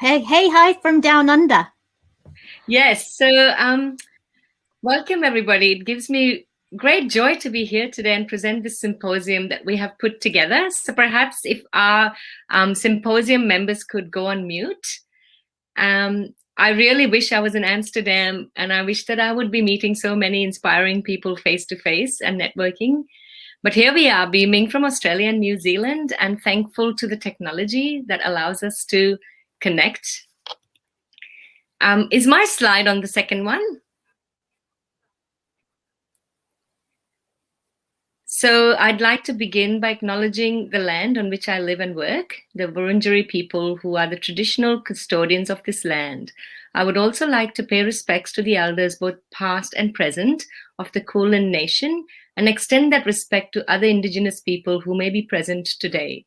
Hi from down under. Yes, so welcome everybody. It gives me great joy to be here today and present this symposium that we have put together. So perhaps if our symposium members could go on mute. I really wish I was in Amsterdam, and I wish that I would be meeting so many inspiring people face to face and networking. But here we are, beaming from Australia and New Zealand, and thankful to the technology that allows us to connect. Is my slide on the second one? So I'd like to begin by acknowledging the land on which I live and work, the Wurundjeri people who are the traditional custodians of this land. I would also like to pay respects to the elders, both past and present, of the Kulin Nation, and extend that respect to other Indigenous people who may be present today.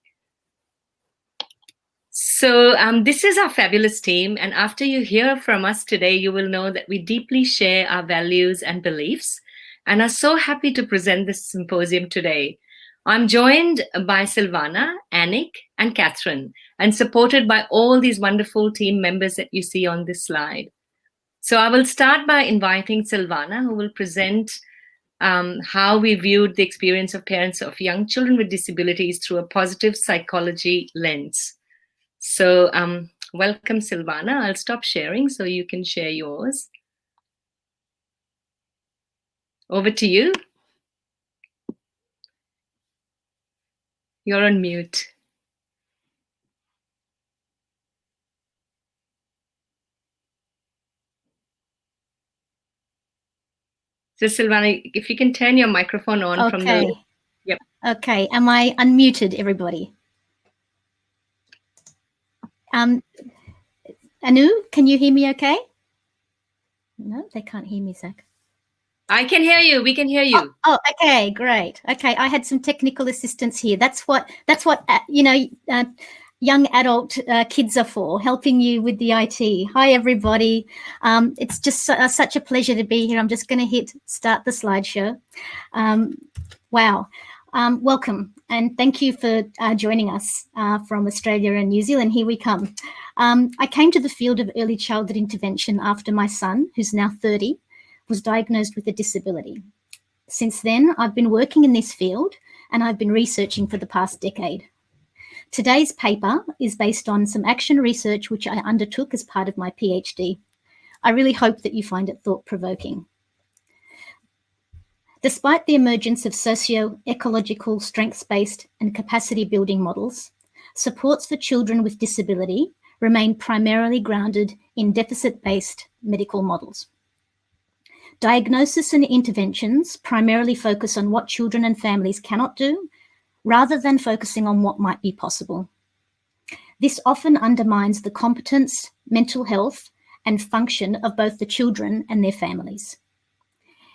So this is our fabulous team, and after you hear from us today, you will know that we deeply share our values and beliefs, and are so happy to present this symposium today. I'm joined by Silvana, Anik, and Catherine, and supported by all these wonderful team members that you see on this slide. So I will start by inviting Silvana, who will present how we viewed the experience of parents of young children with disabilities through a positive psychology lens. So welcome, Silvana. I'll stop sharing so you can share yours. Over to you. You're on mute. So Silvana, if you can turn your microphone on from the... Yep. Okay, am I unmuted, everybody? Anu, can you hear me okay? No, they can't hear me, Zach. I can hear you. We can hear you. Oh, okay, great. Okay, I had some technical assistance here. That's what young adult kids are for, helping you with the IT. Hi, everybody. It's just such a pleasure to be here. I'm just going to hit start the slideshow. Wow. Welcome, and thank you for joining us from Australia and New Zealand. Here we come. I came to the field of early childhood intervention after my son, who's now 30, was diagnosed with a disability. Since then, I've been working in this field and I've been researching for the past decade. Today's paper is based on some action research which I undertook as part of my PhD. I really hope that you find it thought-provoking. Despite the emergence of socio-ecological strengths-based and capacity-building models, supports for children with disability remain primarily grounded in deficit-based medical models. Diagnosis and interventions primarily focus on what children and families cannot do, rather than focusing on what might be possible. This often undermines the competence, mental health, and function of both the children and their families.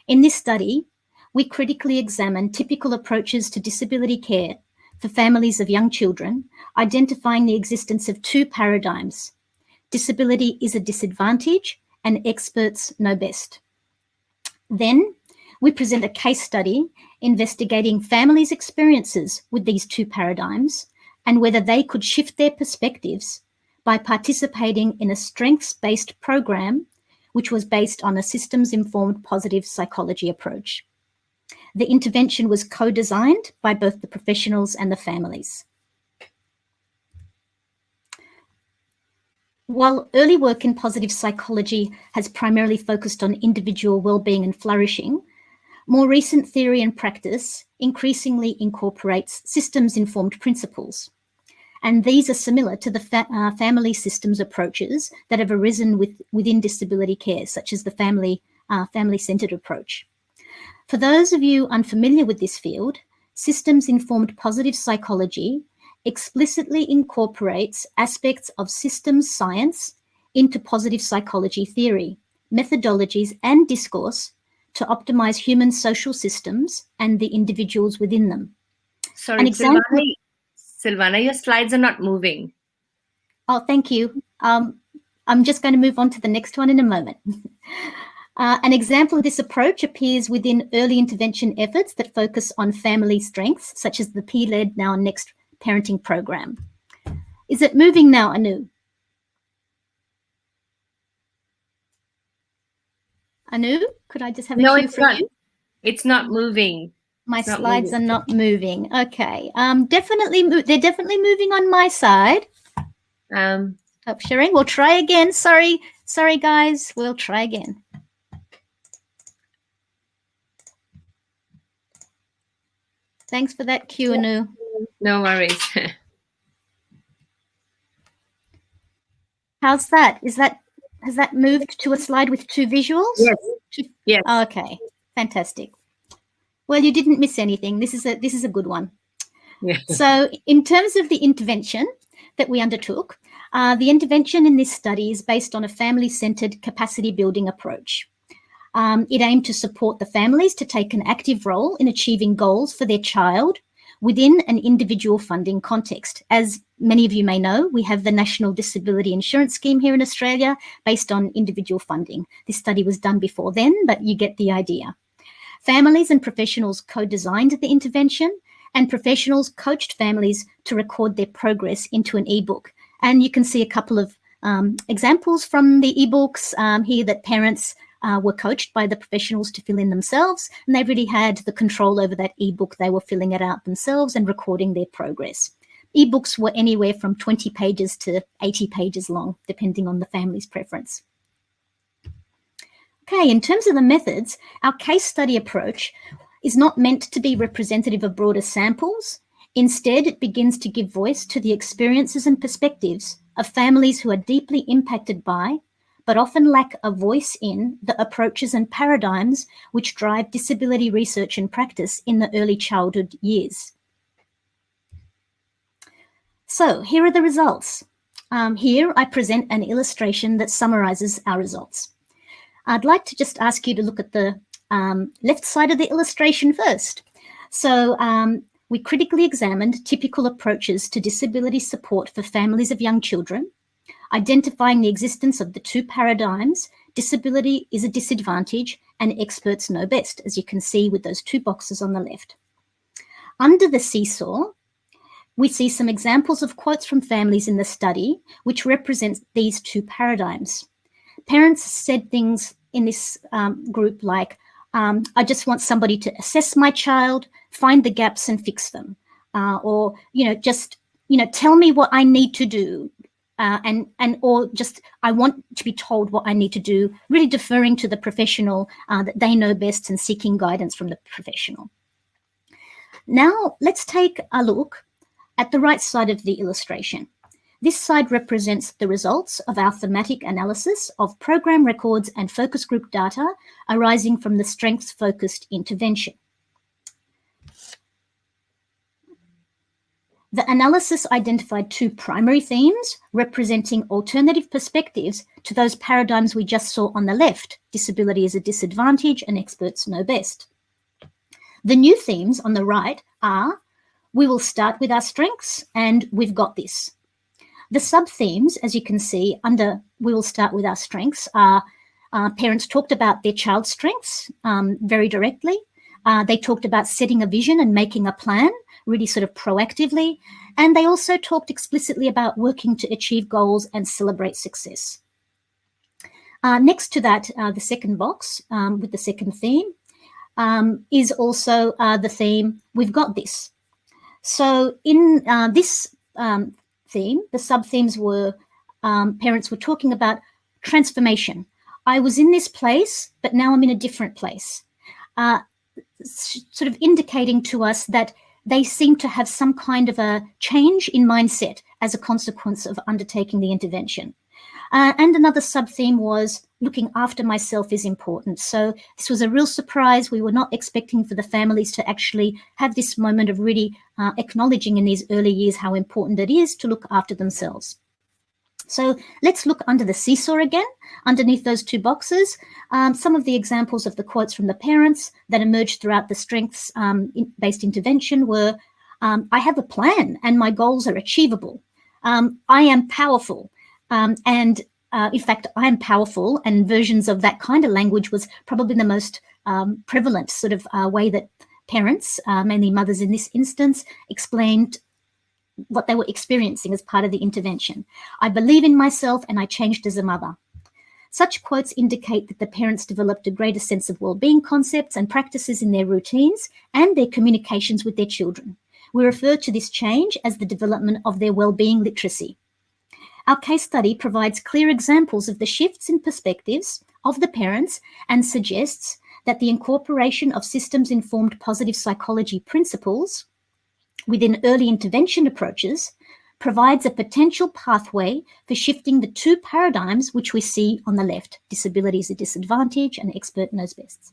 In this study, we critically examine typical approaches to disability care for families of young children, identifying the existence of two paradigms. Disability is a disadvantage, and experts know best. Then, we present a case study investigating families' experiences with these two paradigms and whether they could shift their perspectives by participating in a strengths-based program which was based on a systems-informed positive psychology approach. The intervention was co-designed by both the professionals and the families. While early work in positive psychology has primarily focused on individual well-being and flourishing, more recent theory and practice increasingly incorporates systems-informed principles. And these are similar to the family systems approaches that have arisen within disability care, such as the family-centered approach. For those of you unfamiliar with this field, systems-informed positive psychology explicitly incorporates aspects of systems science into positive psychology theory, methodologies, and discourse to optimize human social systems and the individuals within them. Sorry, Silvana, your slides are not moving. Oh, thank you. I'm just going to move on to the next one in a moment. An example of this approach appears within early intervention efforts that focus on family strengths, such as the P-led now&next parenting program. Is it moving now, Anu? Anu, could I just have a No, cue it's from not. you? It's not moving. My It's not slides moving. are not moving. Okay. They're definitely moving on my side. Stop sharing. We'll try again. Sorry, guys. We'll try again. Thanks for that cue, Anu. No worries. How's that? Has that moved to a slide with two visuals? Yes. Yes. Okay. Fantastic. Well, you didn't miss anything. This is a good one. Yeah. So in terms of the intervention that we undertook, the intervention in this study is based on a family-centered capacity building approach. It aimed to support the families to take an active role in achieving goals for their child within an individual funding context. As many of you may know, we have the National Disability Insurance Scheme here in Australia based on individual funding. This study was done before then, but you get the idea. Families and professionals co-designed the intervention, and professionals coached families to record their progress into an ebook. And you can see a couple of examples from the ebooks here that parents were coached by the professionals to fill in themselves, and they really had the control over that ebook. They were filling it out themselves and recording their progress. Ebooks were anywhere from 20 pages to 80 pages long, depending on the family's preference. Okay, in terms of the methods, our case study approach is not meant to be representative of broader samples. Instead, it begins to give voice to the experiences and perspectives of families who are deeply impacted by, but often lack a voice in, the approaches and paradigms which drive disability research and practice in the early childhood years. So here are the results. Here I present an illustration that summarises our results. I'd like to just ask you to look at the left side of the illustration first. So we critically examined typical approaches to disability support for families of young children, identifying the existence of the two paradigms, disability is a disadvantage and experts know best, as you can see with those two boxes on the left. Under the seesaw, we see some examples of quotes from families in the study which represent these two paradigms. Parents said things in this group like, I just want somebody to assess my child, find the gaps and fix them. Or, just, tell me what I need to do. Or just, I want to be told what I need to do, really deferring to the professional that they know best and seeking guidance from the professional. Now, let's take a look at the right side of the illustration. This side represents the results of our thematic analysis of program records and focus group data arising from the strengths-focused intervention. The analysis identified two primary themes representing alternative perspectives to those paradigms we just saw on the left, disability is a disadvantage and experts know best. The new themes on the right are, we will start with our strengths and we've got this. The sub-themes, as you can see, under we will start with our strengths are parents talked about their child's strengths very directly. They talked about setting a vision and making a plan, really sort of proactively. And they also talked explicitly about working to achieve goals and celebrate success. Next to that, the second box with the second theme is also the theme, we've got this. So in this theme, the sub-themes were parents were talking about transformation. I was in this place, but now I'm in a different place. Sort of indicating to us that they seem to have some kind of a change in mindset as a consequence of undertaking the intervention. And another sub-theme was looking after myself is important. So this was a real surprise. We were not expecting for the families to actually have this moment of really acknowledging in these early years how important it is to look after themselves. So let's look under the seesaw again, underneath those two boxes. Some of the examples of the quotes from the parents that emerged throughout the strengths-based intervention were, I have a plan and my goals are achievable. I am powerful. In fact, I am powerful, and versions of that kind of language was probably the most prevalent sort of way that parents, mainly mothers in this instance, explained what they were experiencing as part of the intervention. I believe in myself and I changed as a mother. Such quotes indicate that the parents developed a greater sense of well-being concepts and practices in their routines and their communications with their children. We refer to this change as the development of their well-being literacy. Our case study provides clear examples of the shifts in perspectives of the parents and suggests that the incorporation of systems-informed positive psychology principles within early intervention approaches provides a potential pathway for shifting the two paradigms which we see on the left: disability is a disadvantage and expert knows best.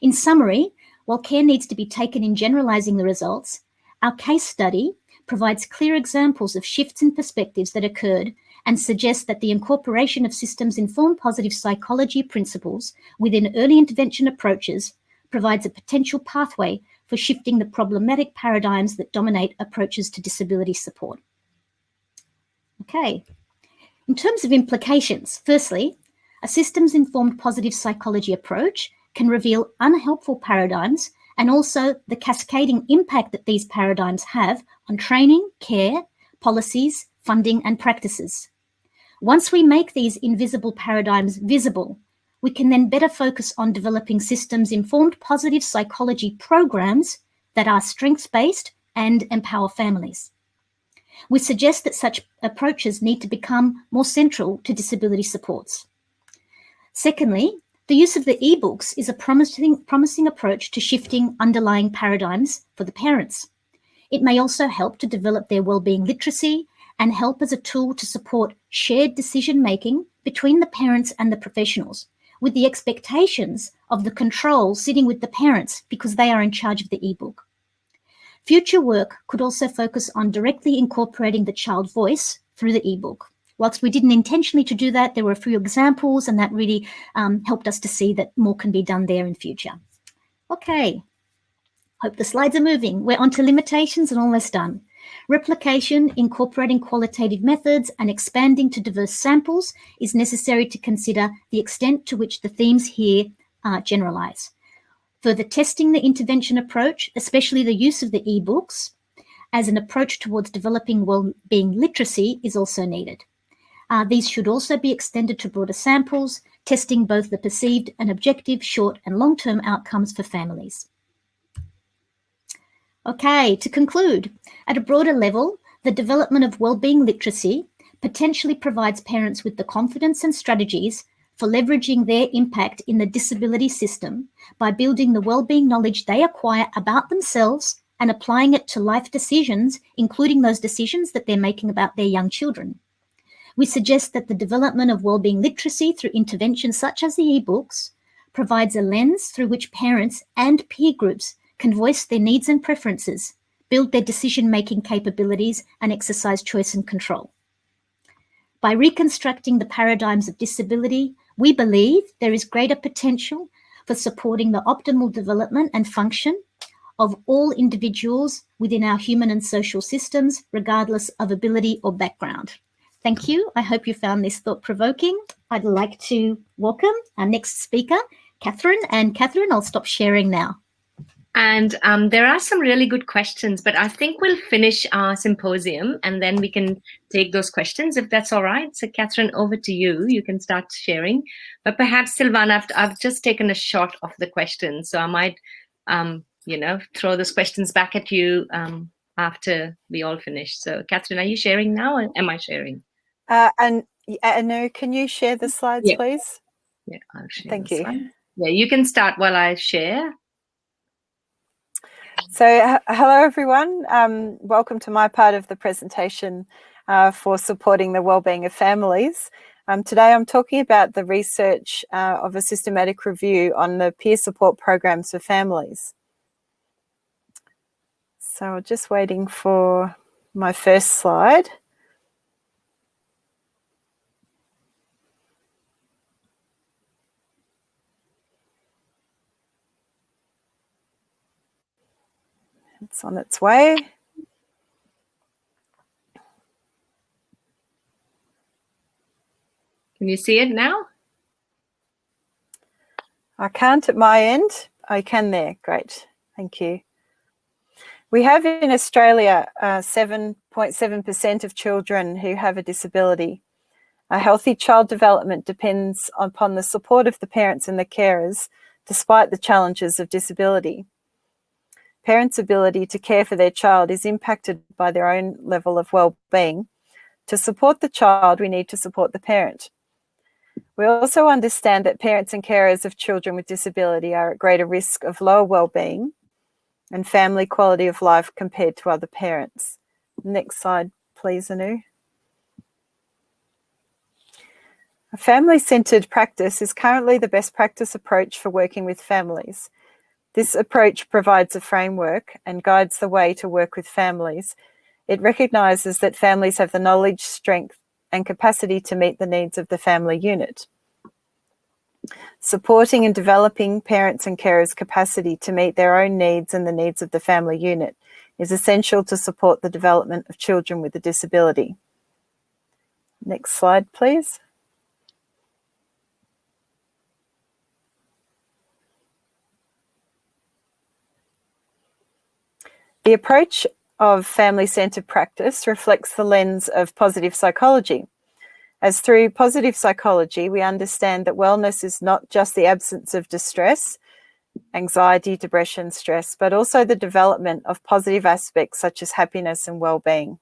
In summary, while care needs to be taken in generalizing the results, our case study provides clear examples of shifts in perspectives that occurred and suggests that the incorporation of systems-informed positive psychology principles within early intervention approaches provides a potential pathway for shifting the problematic paradigms that dominate approaches to disability support. Okay, in terms of implications, firstly, a systems-informed positive psychology approach can reveal unhelpful paradigms and also the cascading impact that these paradigms have on training, care, policies, funding, and practices. Once we make these invisible paradigms visible, we can then better focus on developing systems-informed positive psychology programs that are strengths-based and empower families. We suggest that such approaches need to become more central to disability supports. Secondly, the use of the ebooks is a promising approach to shifting underlying paradigms for the parents. It may also help to develop their wellbeing literacy and help as a tool to support shared decision-making between the parents and the professionals, with the expectations of the control sitting with the parents because they are in charge of the ebook. Future work could also focus on directly incorporating the child voice through the ebook. Whilst we didn't intentionally to do that, there were a few examples and that really helped us to see that more can be done there in future. Okay, hope the slides are moving. We're on to limitations and almost done. Replication, incorporating qualitative methods and expanding to diverse samples is necessary to consider the extent to which the themes here generalize. Further testing the intervention approach, especially the use of the ebooks as an approach towards developing well-being literacy, is also needed. These should also be extended to broader samples, testing both the perceived and objective short and long-term outcomes for families. Okay, to conclude, at a broader level, the development of wellbeing literacy potentially provides parents with the confidence and strategies for leveraging their impact in the disability system by building the wellbeing knowledge they acquire about themselves and applying it to life decisions, including those decisions that they're making about their young children. We suggest that the development of wellbeing literacy through interventions such as the ebooks provides a lens through which parents and peer groups can voice their needs and preferences, build their decision-making capabilities, and exercise choice and control. By reconstructing the paradigms of disability, we believe there is greater potential for supporting the optimal development and function of all individuals within our human and social systems, regardless of ability or background. Thank you. I hope you found this thought-provoking. I'd like to welcome our next speaker, Catherine. And Catherine, I'll stop sharing now. And there are some really good questions, but I think we'll finish our symposium and then we can take those questions if that's all right. So Catherine, over to you. You can start sharing. But perhaps, Silvana, I've just taken a shot of the questions. So I might, throw those questions back at you after we all finish. So Catherine, are you sharing now or am I sharing? And Anu, can you share the slides, please? Yeah, I'll share. Thank you. Slides. Yeah, you can start while I share. So hello, everyone. Welcome to my part of the presentation for supporting the wellbeing of families. Today I'm talking about the research of a systematic review on the peer support programs for families. So just waiting for my first slide. It's on its way. Can you see it now? I can't at my end. I can there. Great. Thank you. We have in Australia 7.7% of children who have a disability. A healthy child development depends upon the support of the parents and the carers, despite the challenges of disability. Parents' ability to care for their child is impacted by their own level of well-being. To support the child, we need to support the parent. We also understand that parents and carers of children with disability are at greater risk of lower well-being and family quality of life compared to other parents. Next slide, please, Anu. A family-centred practice is currently the best practice approach for working with families. This approach provides a framework and guides the way to work with families. It recognises that families have the knowledge, strength, and capacity to meet the needs of the family unit. Supporting and developing parents and carers' capacity to meet their own needs and the needs of the family unit is essential to support the development of children with a disability. Next slide, please. The approach of family-centred practice reflects the lens of positive psychology. As through positive psychology, we understand that wellness is not just the absence of distress, anxiety, depression, stress, but also the development of positive aspects such as happiness and well-being.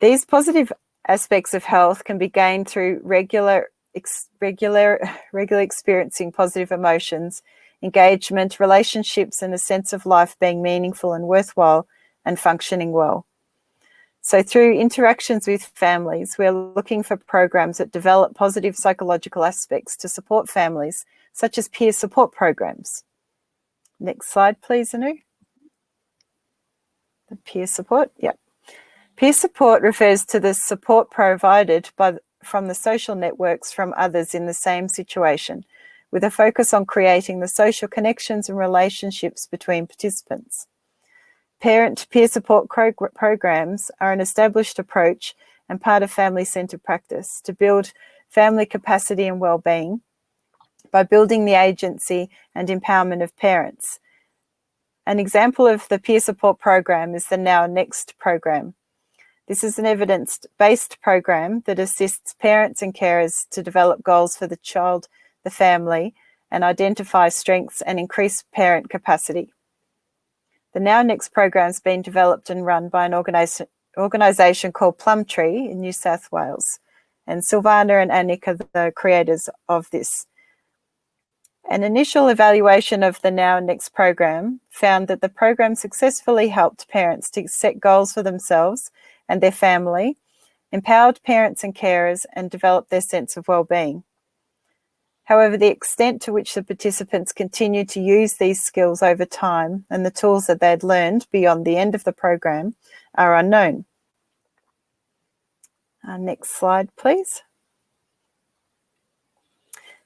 These positive aspects of health can be gained through regular experiencing positive emotions, engagement, relationships, and a sense of life being meaningful and worthwhile and functioning well. So through interactions with families, we're looking for programs that develop positive psychological aspects to support families, such as peer support programs. Next slide, please, Anu. The peer support, yep. Peer support refers to the support provided from the social networks from others in the same situation, with a focus on creating the social connections and relationships between participants. Parent peer support programs are an established approach and part of family-centred practice to build family capacity and well-being by building the agency and empowerment of parents. An example of the peer support program is the Now&next program. This is an evidence-based program that assists parents and carers to develop goals for the child, the family, and identify strengths and increase parent capacity. The Now&next program has been developed and run by an organisation called Plumtree in New South Wales, and Silvana and Anik are the creators of this. An initial evaluation of the Now&next program found that the program successfully helped parents to set goals for themselves and their family, empowered parents and carers, and developed their sense of well-being. However, the extent to which the participants continued to use these skills over time and the tools that they had learned beyond the end of the program are unknown. Next slide, please.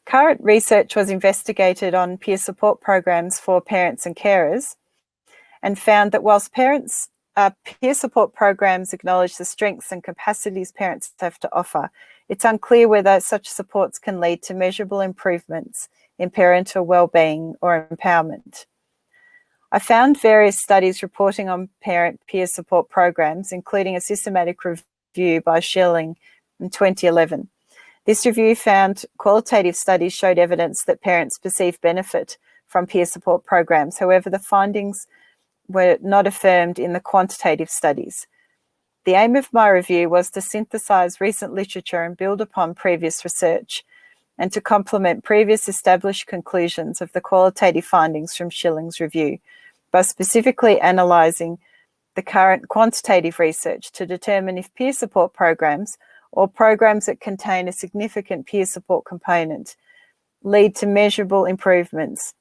Current research was investigated on peer support programs for parents and carers and found that whilst peer support programs acknowledge the strengths and capacities parents have to offer, it's unclear whether such supports can lead to measurable improvements in parental well-being or empowerment. I found various studies reporting on parent peer support programs, including a systematic review by Schilling in 2011. This review found qualitative studies showed evidence that parents perceive benefit from peer support programs. However, the findings were not affirmed in the quantitative studies. The aim of my review was to synthesize recent literature and build upon previous research, and to complement previous established conclusions of the qualitative findings from Schilling's review by specifically analysing the current quantitative research to determine if peer support programs or programs that contain a significant peer support component lead to measurable improvements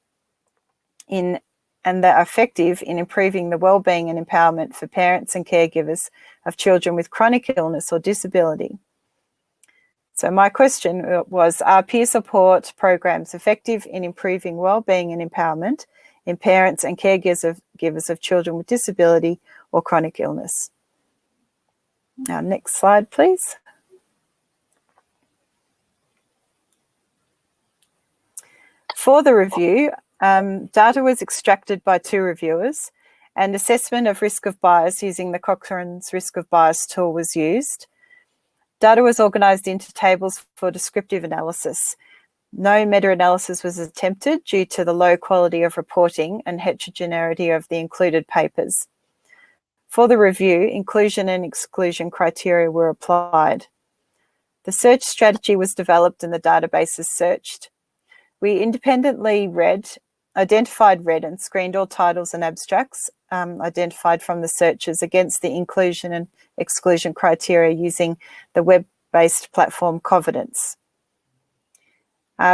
and that are effective in improving the well-being and empowerment for parents and caregivers of children with chronic illness or disability. So my question was, are peer support programs effective in improving well-being and empowerment in parents and caregivers of children with disability or chronic illness? Now, next slide, please. For the review, data was extracted by 2 reviewers, and assessment of risk of bias using the Cochrane's risk of bias tool was used. Data was organised into tables for descriptive analysis. No meta-analysis was attempted due to the low quality of reporting and heterogeneity of the included papers. For the review, inclusion and exclusion criteria were applied. The search strategy was developed and the databases searched. We independently identified, read and screened all titles and abstracts identified from the searches against the inclusion and exclusion criteria using the web-based platform Covidence.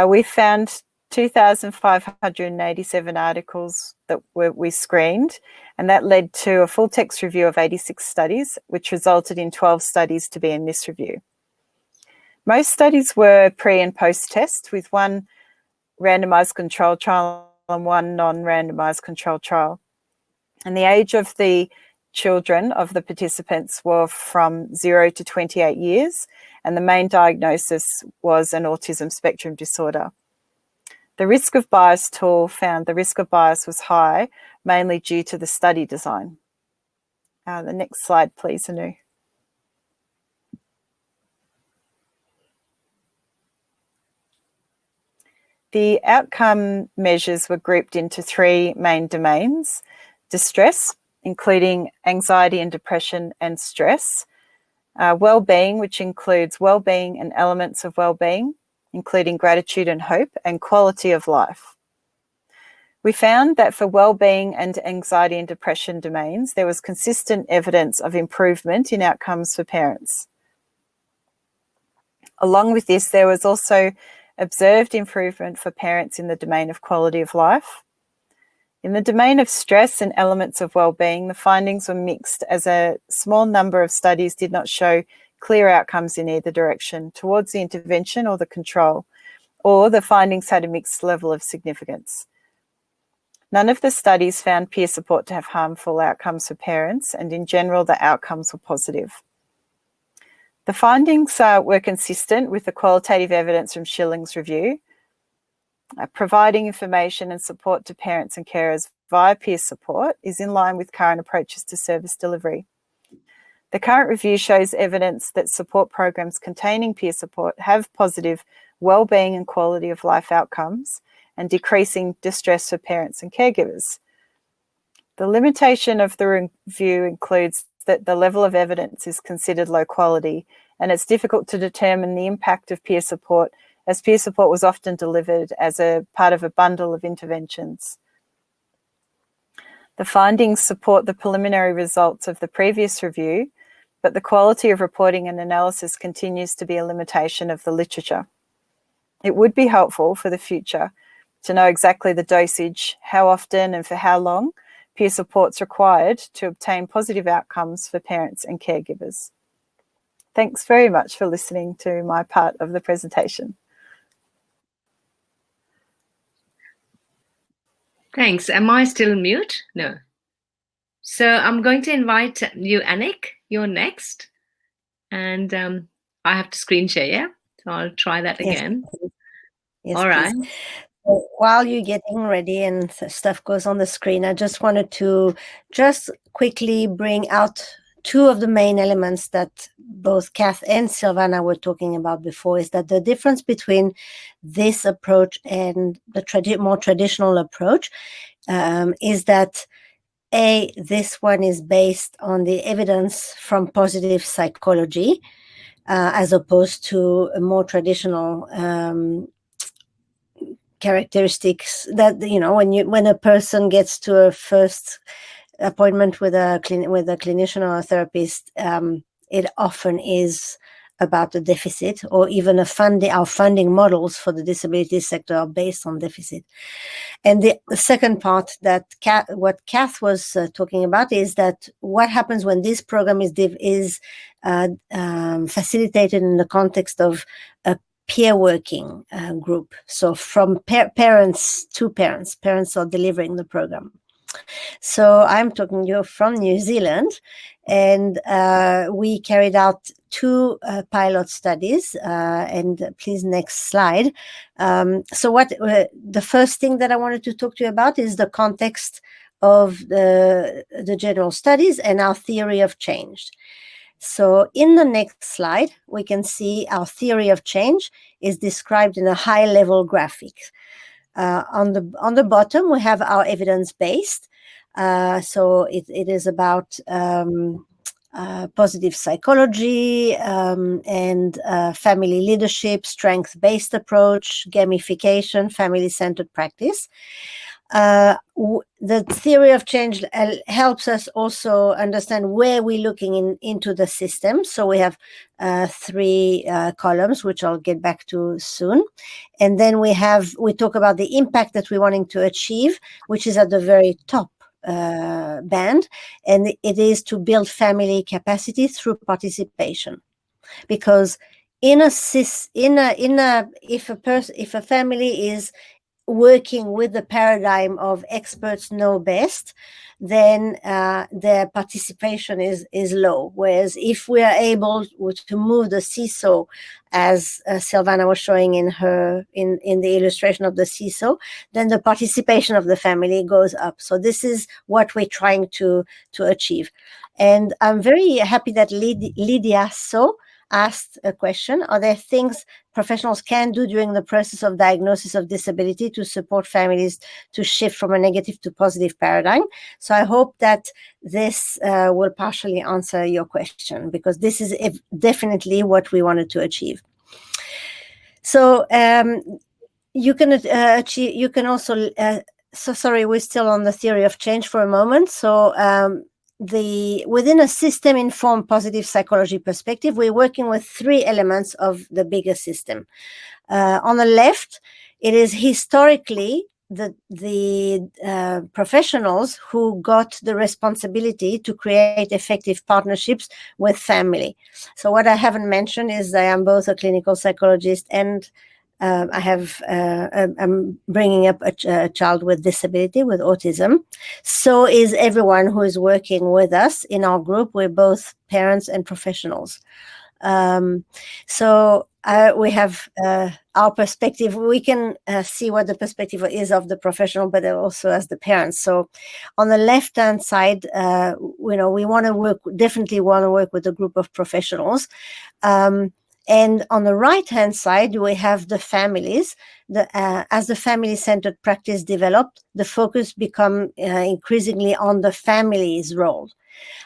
We found 2,587 articles that we screened, and that led to a full text review of 86 studies, which resulted in 12 studies to be in this review. Most studies were pre- and post-test, with one randomised controlled trial and one non-randomised controlled trial. And the age of the children of the participants were from 0 to 28 years, and the main diagnosis was an autism spectrum disorder. The risk of bias tool found the risk of bias was high, mainly due to the study design. The next slide, please, Anu. The outcome measures were grouped into three main domains: distress, including anxiety and depression and stress; well-being, which includes well-being and elements of well-being, including gratitude and hope; and quality of life. We found that for well-being and anxiety and depression domains, there was consistent evidence of improvement in outcomes for parents. Along with this, there was also observed improvement for parents in the domain of quality of life. In the domain of stress and elements of well-being, the findings were mixed, as a small number of studies did not show clear outcomes in either direction, towards the intervention or the control, or the findings had a mixed level of significance. None of the studies found peer support to have harmful outcomes for parents, and in general, the outcomes were positive. The findings were consistent with the qualitative evidence from Schilling's review. Providing information and support to parents and carers via peer support is in line with current approaches to service delivery. The current review shows evidence that support programs containing peer support have positive well-being and quality of life outcomes and decreasing distress for parents and caregivers. The limitation of the review includes that the level of evidence is considered low quality, and it's difficult to determine the impact of peer support, as peer support was often delivered as a part of a bundle of interventions. The findings support the preliminary results of the previous review, but the quality of reporting and analysis continues to be a limitation of the literature. It would be helpful for the future to know exactly the dosage, how often and for how long peer support's required to obtain positive outcomes for parents and caregivers. Thanks very much for listening to my part of the presentation. Thanks. Am I still mute? No. So I'm going to invite you, Anik. You're next. And I have to screen share, yeah? So I'll try that again. Yes, all right. please. So while you're getting ready and stuff goes on the screen, I just wanted to just quickly bring out two of the main elements that both Kath and Silvana were talking about before, is that the difference between this approach and the more traditional approach is that this one is based on the evidence from positive psychology, as opposed to a more traditional characteristics that, you know, when a person gets to a first appointment with a clinician or a therapist, it often is about the deficit, or even our funding models for the disability sector are based on deficit. And the second part that what Kath was talking about is that what happens when this program is facilitated in the context of a peer working group. So from parents to parents are delivering the program. So I'm talking to you from New Zealand, and we carried out two pilot studies. And please, next slide. So what the first thing that I wanted to talk to you about is the context of the general studies and our theory of change. So in the next slide, we can see our theory of change is described in a high-level graphic. On the bottom, we have our evidence-based. So it is about positive psychology and family leadership, strength-based approach, gamification, family-centered practice. The theory of change helps us also understand where we're looking into the system. So we have 3 columns, which I'll get back to soon. And then we talk about the impact that we're wanting to achieve, which is at the very top band, and it is to build family capacity through participation. Because if a family is working with the paradigm of experts know best, then their participation is low. Whereas if we are able to move the seesaw, as Silvana was showing in the illustration of the seesaw, then the participation of the family goes up. So this is what we're trying to achieve. And I'm very happy that Lydia asked a question: are there things professionals can do during the process of diagnosis of disability to support families to shift from a negative to positive paradigm? So I hope that this will partially answer your question, because this is definitely what we wanted to achieve. So you can achieve. You can also. So sorry, we're still on the theory of change for a moment. So within a system-informed positive psychology perspective, we're working with 3 elements of the bigger system. On the left, it is historically the professionals who got the responsibility to create effective partnerships with family. So what I haven't mentioned is that I am both a clinical psychologist and I'm bringing up a child with disability, with autism. So is everyone who is working with us in our group. We're both parents and professionals. So we have our perspective. We can see what the perspective is of the professional, but also as the parents. So on the left-hand side, we definitely want to work with a group of professionals. And on the right-hand side, we have the families. As the family-centered practice developed, the focus become increasingly on the family's role.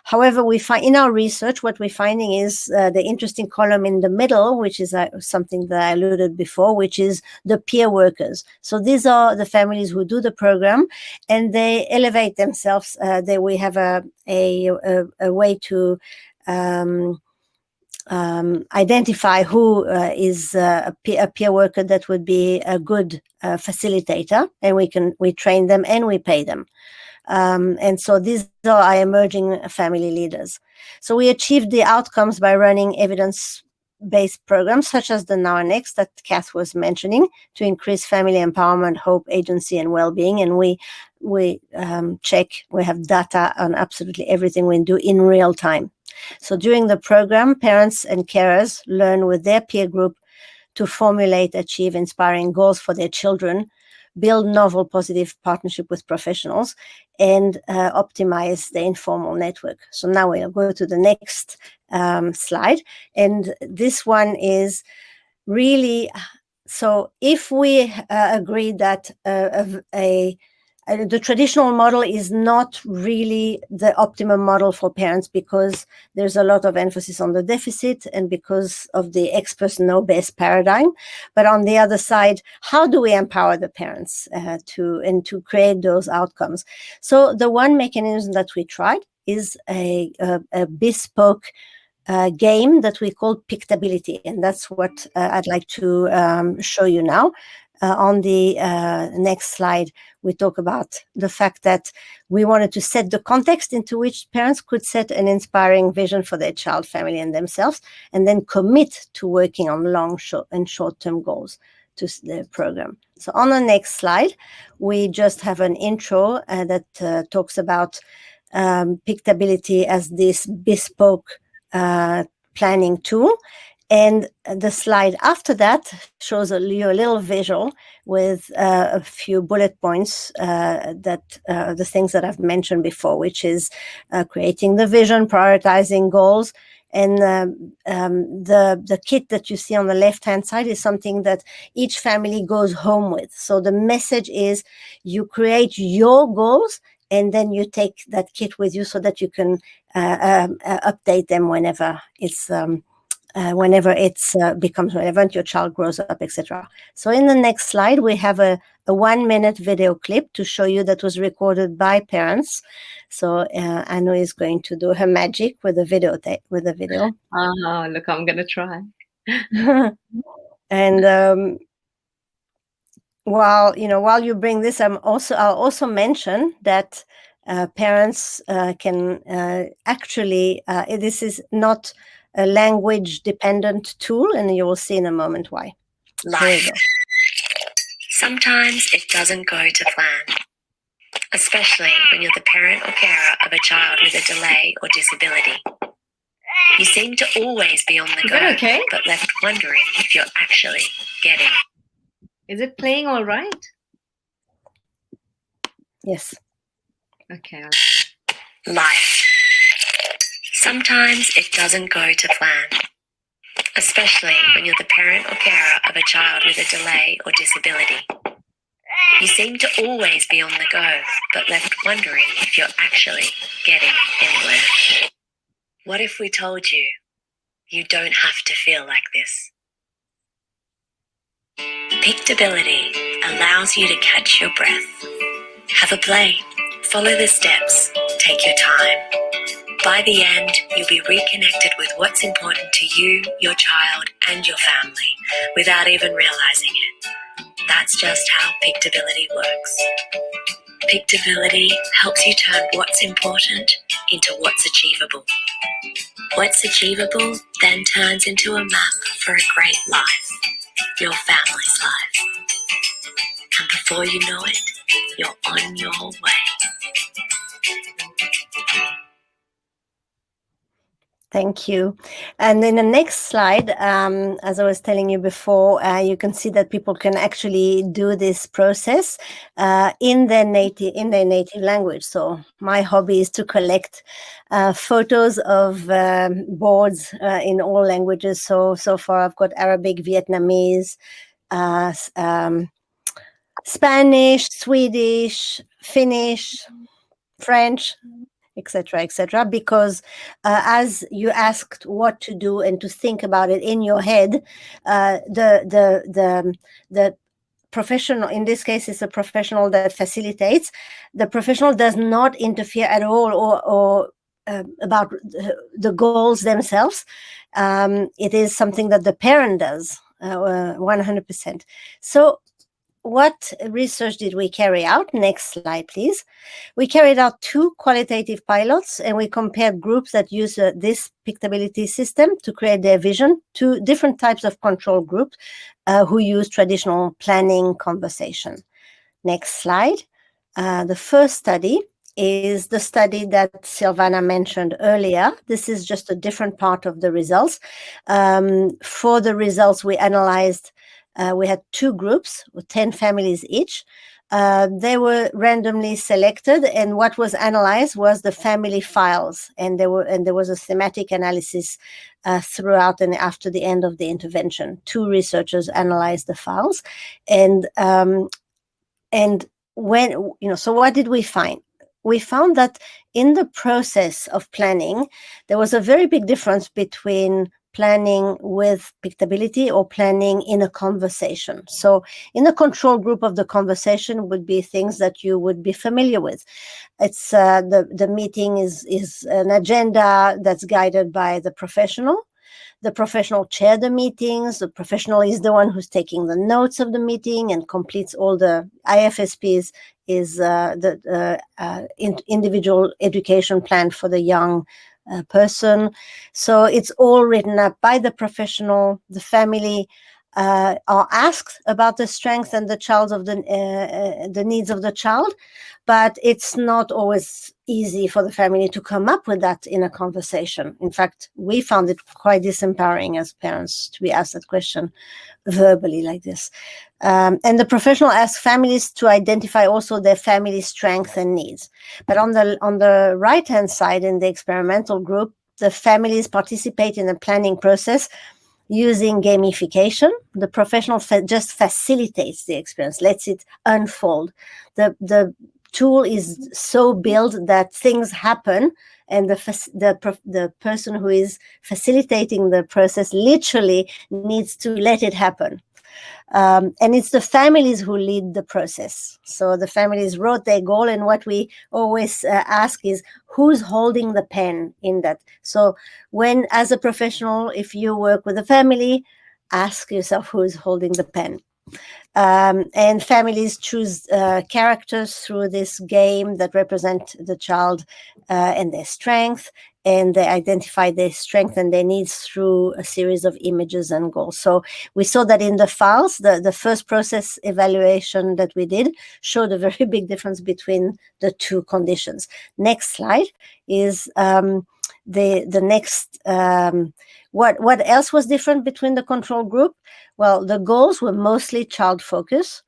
However, we find in our research, what we're finding is the interesting column in the middle, which is something that I alluded before, which is the peer workers. So these are the families who do the program, and they elevate themselves. We have a way to identify who is a peer worker that would be a good facilitator, and we train them and we pay them. And so these are our emerging family leaders. So we achieved the outcomes by running evidence-based programs such as the Now and Next that Kath was mentioning, to increase family empowerment, hope, agency, and well-being. And we have data on absolutely everything we do in real time. So during the program, parents and carers learn with their peer group to formulate, achieve inspiring goals for their children, build novel positive partnership with professionals, and optimize the informal network. So now we'll go to the next slide. And this one is really, so if we agree that the traditional model is not really the optimum model for parents, because there's a lot of emphasis on the deficit and because of the experts know best paradigm. But on the other side, how do we empower the parents to create those outcomes? So the one mechanism that we tried is a bespoke game that we call Pictability, and that's what I'd like to show you now. On the next slide, we talk about the fact that we wanted to set the context into which parents could set an inspiring vision for their child, family, and themselves, and then commit to working on long, and short-term goals to the program. So on the next slide, we just have an intro that talks about Pictability as this bespoke planning tool. And the slide after that shows you a little visual with a few bullet points that the things that I've mentioned before, which is creating the vision, prioritizing goals, And the kit that you see on the left-hand side is something that each family goes home with. So the message is you create your goals, and then you take that kit with you so that you can update them whenever it becomes relevant, your child grows up, etc. So in the next slide, we have a 1-minute video clip to show you that was recorded by parents. So Anu is going to do her magic with the video. Look, I'm going to try. And while you bring this, I'll also mention that parents can actually, this is not a language dependent tool, and you will see in a moment why. Here we go. Sometimes it doesn't go to plan, especially when you're the parent or carer of a child with a delay or disability. You seem to always be on the go, okay? but left wondering if you're actually getting. Is it playing all right? Yes. Okay. Life. Sometimes it doesn't go to plan, especially when you're the parent or carer of a child with a delay or disability. You seem to always be on the go, but left wondering if you're actually getting anywhere. What if we told you you don't have to feel like this? Pictability allows you to catch your breath. Have a play. Follow the steps. Take your time. By the end, you'll be reconnected with what's important to you, your child, and your family without even realizing it. That's just how Pictability works. Pictability helps you turn what's important into what's achievable. What's achievable then turns into a map for a great life, your family's life. And before you know it, you're on your way. Thank you. And in the next slide, as I was telling you before, you can see that people can actually do this process in their native language. So my hobby is to collect photos of boards in all languages. So far I've got Arabic, Vietnamese, Spanish, Swedish, Finnish, French, etc., because as you asked what to do and to think about it in your head, the professional, in this case it's a professional that facilitates, the professional does not interfere at all or about the goals themselves. It is something that the parent does 100%. So what research did we carry out? Next slide, please. We carried out 2 qualitative pilots, and we compared groups that use this Pictability system to create their vision to different types of control groups who use traditional planning conversation. Next slide. The first study is the study that Silvana mentioned earlier. This is just a different part of the results. For the results, we analyzed we had 2 groups with 10 families each. They were randomly selected, and what was analyzed was the family files, and there was a thematic analysis throughout and after the end of the intervention. 2 researchers analyzed the files, and when so what did we find? We found that in the process of planning, there was a very big difference between planning with Pictability or planning in a conversation. So in a control group of the conversation would be things that you would be familiar with. It's the meeting is an agenda that's guided by the professional. The professional chair the meetings. The professional is the one who's taking the notes of the meeting and completes all the IFSPs, is the individual education plan for the young person. So it's all written up by the professional. The family are asked about the strengths and the child of the needs of the child, but it's not always easy for the family to come up with that in a conversation. In fact, we found it quite disempowering as parents to be asked that question verbally like this. And the professional asks families to identify also their family strengths and needs. But on the right-hand side in the experimental group, the families participate in the planning process using gamification. The professional just facilitates the experience, lets it unfold. The tool is so built that things happen, and the person who is facilitating the process literally needs to let it happen. And it's the families who lead the process. So the families wrote their goal, and what we always ask is, who's holding the pen in that? So when, as a professional, if you work with a family, ask yourself who's holding the pen. And families choose characters through this game that represent the child and their strength, and they identify their strength and their needs through a series of images and goals. So we saw that in the files, the first process evaluation that we did showed a very big difference between the two conditions. Next slide is the next. What else was different between the control group? Well, the goals were mostly child focus,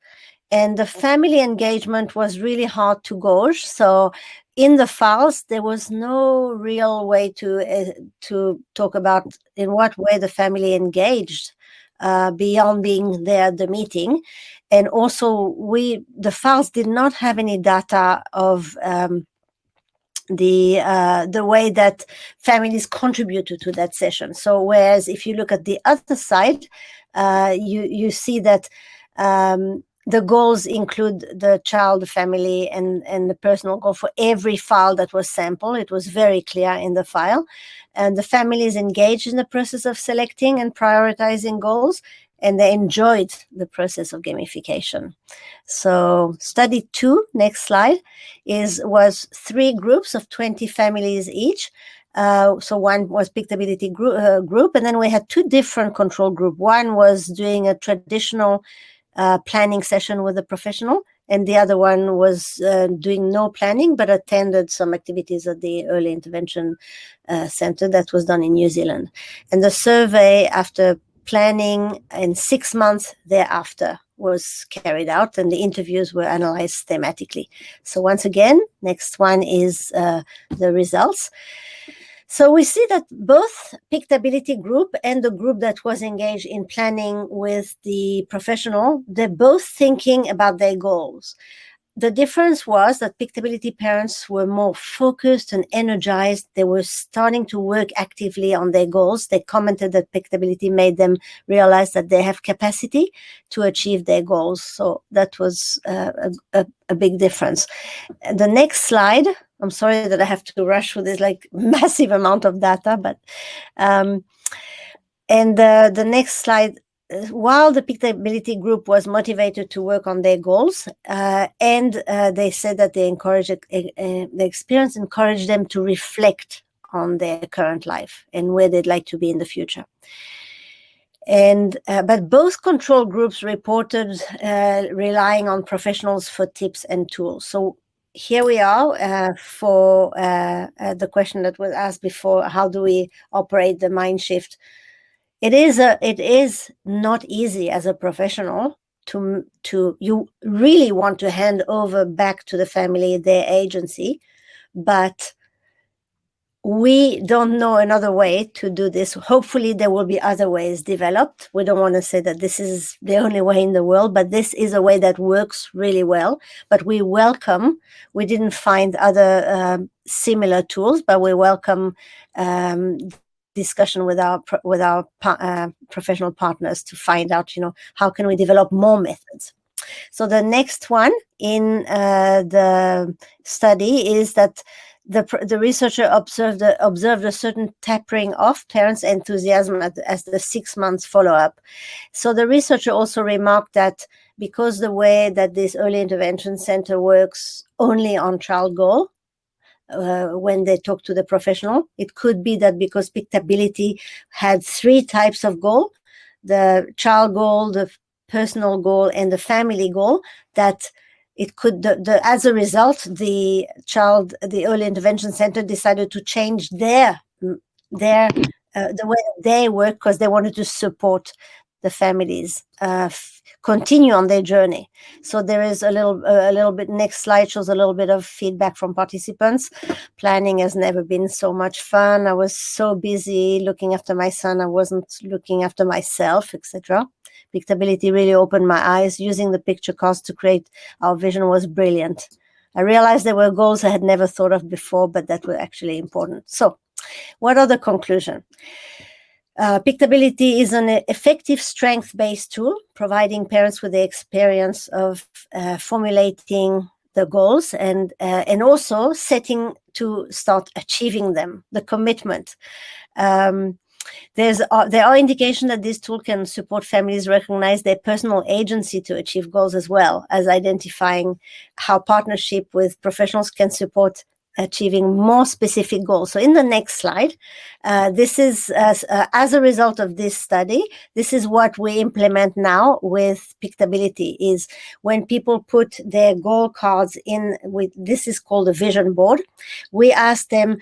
and the family engagement was really hard to gauge. So in the files, there was no real way to talk about in what way the family engaged beyond being there at the meeting. And also, the files did not have any data of the way that families contributed to that session. So whereas if you look at the other side, you see that the goals include the child, the family, and the personal goal for every file that was sampled. It was very clear in the file. And the families engaged in the process of selecting and prioritizing goals, and they enjoyed the process of gamification. So study 2, next slide, was 3 groups of 20 families each. So one was Pickability group, and then we had 2 different control group. One was doing a traditional planning session with a professional, and the other one was doing no planning but attended some activities at the early intervention center that was done in New Zealand. And the survey after planning in 6 months thereafter was carried out, and the interviews were analyzed thematically. So once again, next one is the results. So we see that both Pickability group and the group that was engaged in planning with the professional, they're both thinking about their goals. The difference was that Pickability parents were more focused and energized. They were starting to work actively on their goals. They commented that Pickability made them realize that they have capacity to achieve their goals. So that was a big difference. The next slide, I'm sorry that I have to rush with this like massive amount of data, but the next slide, while the Pickability group was motivated to work on their goals, and they said that the experience encouraged them to reflect on their current life and where they'd like to be in the future. And but both control groups reported relying on professionals for tips and tools. So here we are for the question that was asked before: how do we operate the mind shift? It is not easy as a professional to you really want to hand over back to the family their agency, but we don't know another way to do this. Hopefully there will be other ways developed. We don't want to say that this is the only way in the world, but this is a way that works really well. But we didn't find other similar tools, but we welcome discussion with our professional partners to find out, how can we develop more methods. So the next one in the study is that the researcher observed a certain tapering off parents' enthusiasm as the 6 months follow-up. So the researcher also remarked that because the way that this early intervention center works only on child goal, when they talk to the professional, it could be that because Pickability had 3 types of goal, the child goal, the personal goal, and the family goal, that it could, as a result, the early intervention center decided to change the way they work because they wanted to support the families continue on their journey. So there is a little bit, next slide shows a little bit of feedback from participants. Planning has never been so much fun. I was so busy looking after my son, I wasn't looking after myself, etc. Pictability really opened my eyes. Using the picture cards to create our vision was brilliant. I realized there were goals I had never thought of before, but that were actually important. So what are the conclusions? Pictability is an effective strength-based tool, providing parents with the experience of formulating the goals and also setting to start achieving them, the commitment. There are indications that this tool can support families recognize their personal agency to achieve goals, as well as identifying how partnership with professionals can support achieving more specific goals. So in the next slide, this is as a result of this study, this is what we implement now with Pictability, is when people put their goal cards in with, this is called a vision board. We ask them,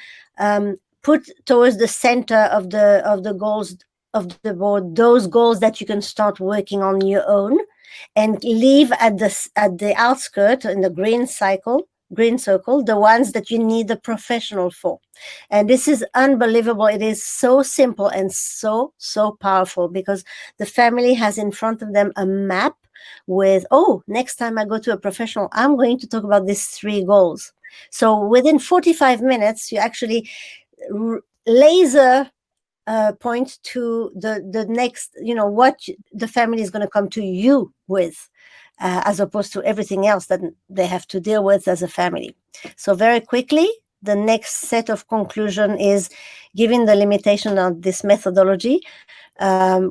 put towards the center of the goals of the board those goals that you can start working on your own, and leave at the outskirt in the green circle the ones that you need the professional for. And this is unbelievable. It is so simple and so powerful, because the family has in front of them a map with, oh, next time I go to a professional, I'm going to talk about these 3 goals. So within 45 minutes, you actually laser point to the next, what the family is going to come to you with, as opposed to everything else that they have to deal with as a family. So very quickly, the next set of conclusion is, given the limitation of this methodology,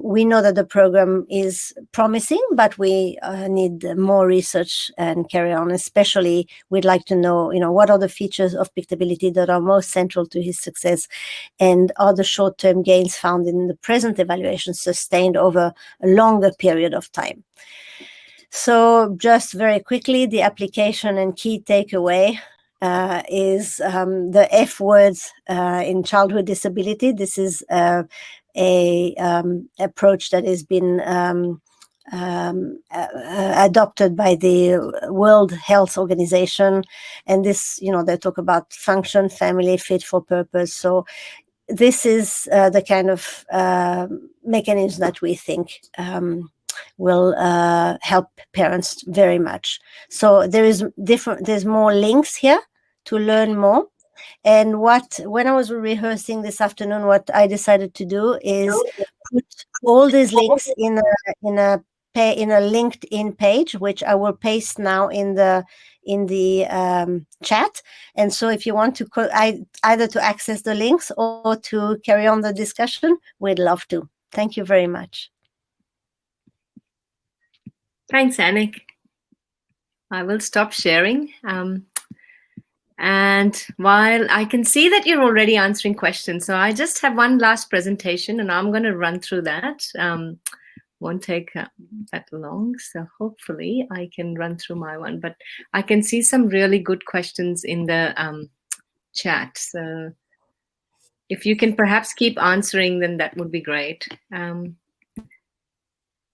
we know that the program is promising, but we need more research and carry on. Especially, we'd like to know, what are the features of Pictability that are most central to his success, and are the short-term gains found in the present evaluation sustained over a longer period of time. So just very quickly, the application and key takeaway is the F words in childhood disability. This is a approach that has been adopted by the World Health Organization, and this, they talk about function, family, fit for purpose. So this is the kind of mechanism that we think will help parents very much. So there's more links here to learn more. And when I was rehearsing this afternoon, what I decided to do is put all these links in a LinkedIn page, which I will paste now in the chat. And so if you want to either to access the links or to carry on the discussion, we'd love to. Thank you very much. Thanks, Annick. I will stop sharing. And while I can see that you're already answering questions, so I just have one last presentation and I'm going to run through that. Won't take that long, so hopefully I can run through my one. But I can see some really good questions in the chat. So if you can perhaps keep answering, then that would be great.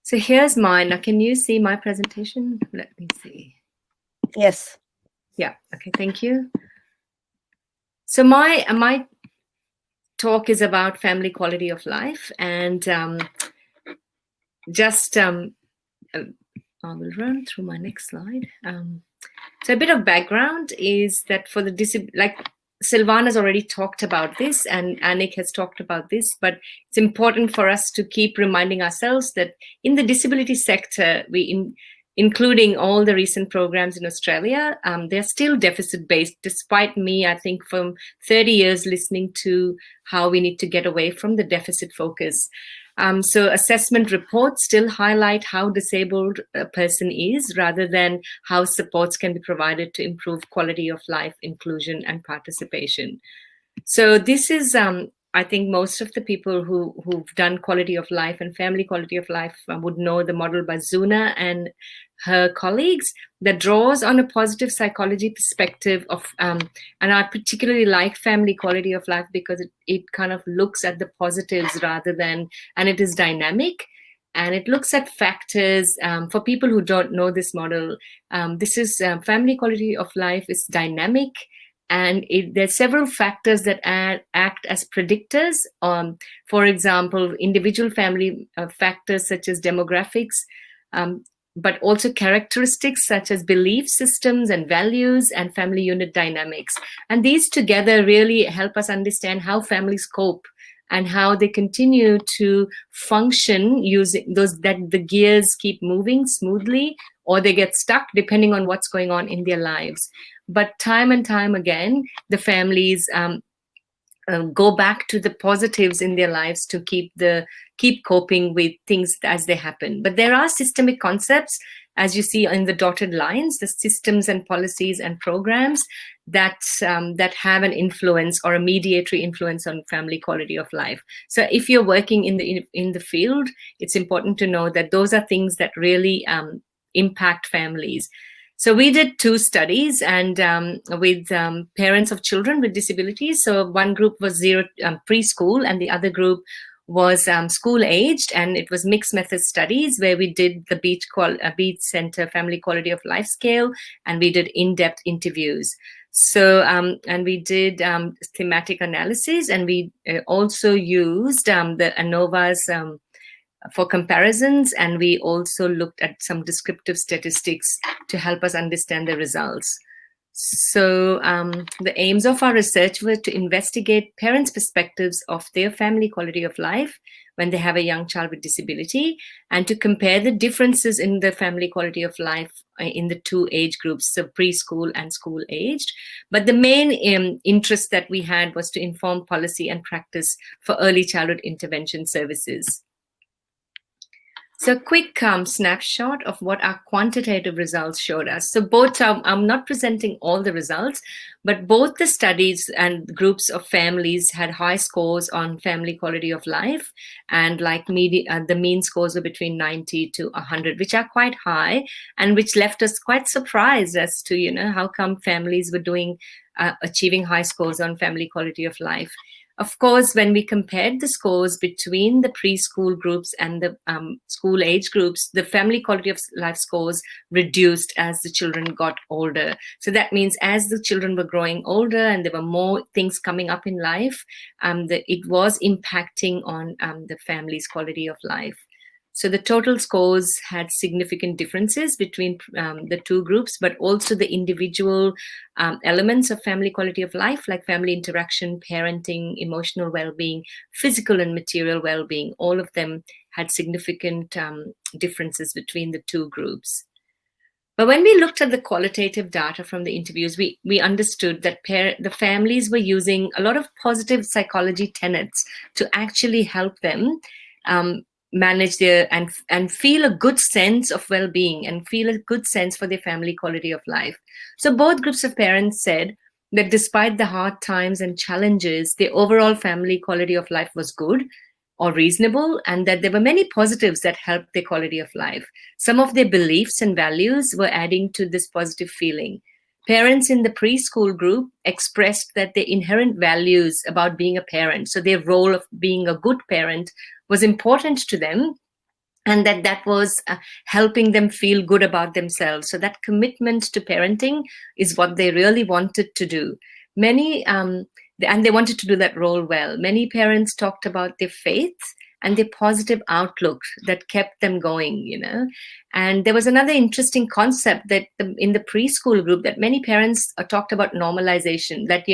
So here's mine. Now, can you see my presentation? Let me see. Yes. Yeah. Okay. Thank you. So my talk is about family quality of life, and I will run through my next slide. So a bit of background is that for the like Silvana's already talked about this, and Annick has talked about this, but it's important for us to keep reminding ourselves that in the disability sector, including all the recent programs in Australia, they're still deficit-based, despite me, I think, from 30 years listening to how we need to get away from the deficit focus. So assessment reports still highlight how disabled a person is, rather than how supports can be provided to improve quality of life, inclusion, and participation. So this is, I think most of the people who've done quality of life and family quality of life would know the model by Zuna and her colleagues that draws on a positive psychology perspective of, and I particularly like family quality of life because it kind of looks at the positives rather than, and it is dynamic. And it looks at factors. For people who don't know this model, this is family quality of life is dynamic, and there's several factors that act as predictors. For example, individual family factors such as demographics, but also characteristics such as belief systems and values and family unit dynamics. And these together really help us understand how families cope and how they continue to function using those, that the gears keep moving smoothly or they get stuck depending on what's going on in their lives. But time and time again, the families go back to the positives in their lives to keep coping with things as they happen. But there are systemic concepts, as you see in the dotted lines, the systems and policies and programs that have an influence or a mediatory influence on family quality of life. So if you're working in the field, it's important to know that those are things that really impact families. So we did 2 studies, and with parents of children with disabilities. So one group was preschool, and the other group was school aged, and it was mixed method studies where we did the Beach Center Family Quality of Life Scale, and we did in-depth interviews. So and we did thematic analysis, and we also used the ANOVA's for comparisons, and we also looked at some descriptive statistics to help us understand the results. So the aims of our research were to investigate parents' perspectives of their family quality of life when they have a young child with disability, and to compare the differences in the family quality of life in the 2 age groups, so preschool and school aged. But the main interest that we had was to inform policy and practice for early childhood intervention services. So a quick snapshot of what our quantitative results showed us. So both, I'm not presenting all the results, but both the studies and groups of families had high scores on family quality of life, and like the mean scores were between 90 to 100, which are quite high, and which left us quite surprised as to, how come families were doing, achieving high scores on family quality of life. Of course, when we compared the scores between the preschool groups and the school age groups, the family quality of life scores reduced as the children got older. So that means as the children were growing older and there were more things coming up in life, it was impacting on the family's quality of life. So the total scores had significant differences between the 2 groups, but also the individual elements of family quality of life, like family interaction, parenting, emotional well-being, physical and material well-being. All of them had significant differences between the 2 groups. But when we looked at the qualitative data from the interviews, we understood that the families were using a lot of positive psychology tenets to actually help them manage their and feel a good sense of well-being and feel a good sense for their family quality of life. So both groups of parents said that despite the hard times and challenges, the overall family quality of life was good or reasonable, and that there were many positives that helped their quality of life. Some of their beliefs and values were adding to this positive feeling. Parents in the preschool group expressed that their inherent values about being a parent, so their role of being a good parent, was important to them, and that was helping them feel good about themselves. So that commitment to parenting is what they really wanted to do. Many, and they wanted to do that role well. Many parents talked about their faith and their positive outlook that kept them going, And there was another interesting concept that in the preschool group that many parents talked about normalization, that,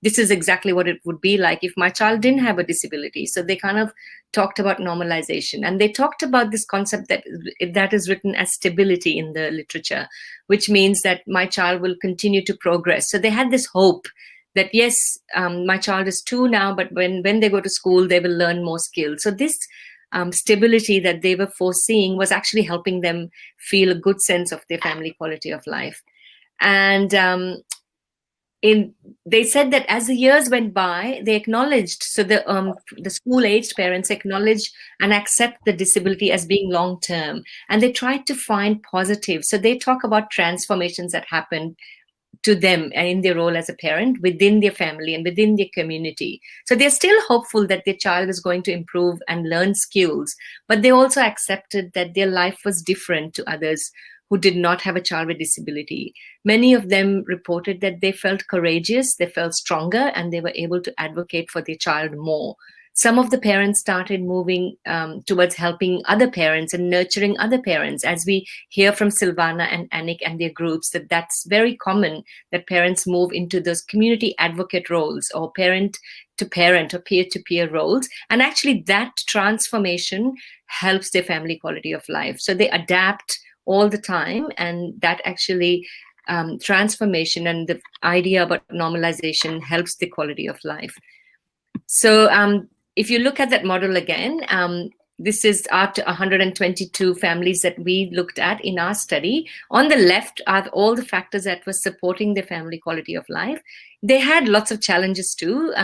this is exactly what it would be like if my child didn't have a disability. So they kind of talked about normalization, and they talked about this concept that is written as stability in the literature, which means that my child will continue to progress. So they had this hope that yes, my child is 2 now, but when they go to school, they will learn more skills. So this stability that they were foreseeing was actually helping them feel a good sense of their family quality of life. And they said that as the years went by, they acknowledged, so the school-aged parents acknowledge and accept the disability as being long-term, and they tried to find positives. So they talk about transformations that happened to them in their role as a parent within their family and within their community. So they're still hopeful that their child is going to improve and learn skills, but they also accepted that their life was different to others who did not have a child with disability. Many of them reported that they felt courageous, they felt stronger, and they were able to advocate for their child more. Some of the parents started moving towards helping other parents and nurturing other parents, as we hear from Silvana and Anik and their groups, that that's very common, that parents move into those community advocate roles or parent to parent or peer-to-peer roles. And actually that transformation helps their family quality of life. So they adapt all the time, and that actually transformation and the idea about normalization helps the quality of life. So if you look at that model again, this is after 122 families that we looked at in our study. On the left are all the factors that were supporting their family quality of life. They had lots of challenges too,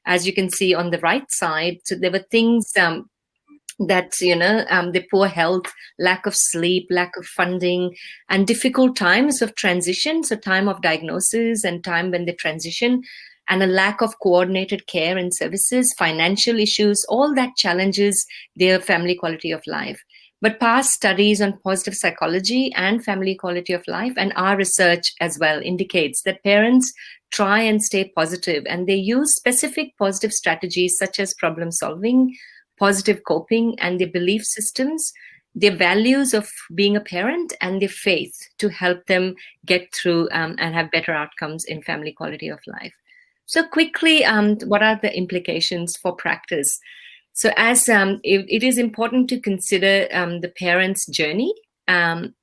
as you can see on the right side. So there were things that, the poor health, lack of sleep, lack of funding, and difficult times of transition. So time of diagnosis and time when they transition, and a lack of coordinated care and services, financial issues, all that challenges their family quality of life. But past studies on positive psychology and family quality of life, and our research as well, indicates that parents try and stay positive, and they use specific positive strategies such as problem solving, positive coping, and their belief systems, their values of being a parent, and their faith to help them get through and have better outcomes in family quality of life. So quickly, what are the implications for practice? So as it is important to consider the parent's journey and